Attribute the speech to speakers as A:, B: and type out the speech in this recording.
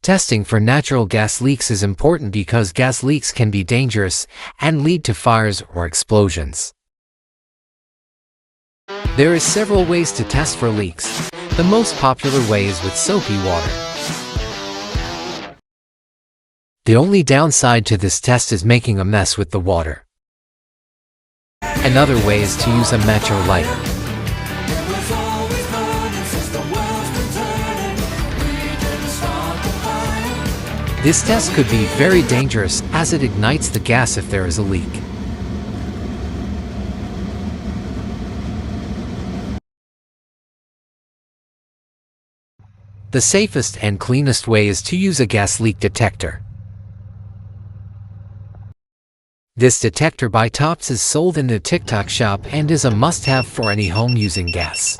A: Testing for natural gas leaks is important because gas leaks can be dangerous and lead to fires or explosions. There are several ways to test for leaks. The most popular way is with soapy water. The only downside to this test is making a mess with the water. Another way is to use a match or lighter. This test could be very dangerous as it ignites the gas if there is a leak. The safest and cleanest way is to use a gas leak detector. This detector by Tops is sold in the TikTok shop and is a must-have for any home using gas.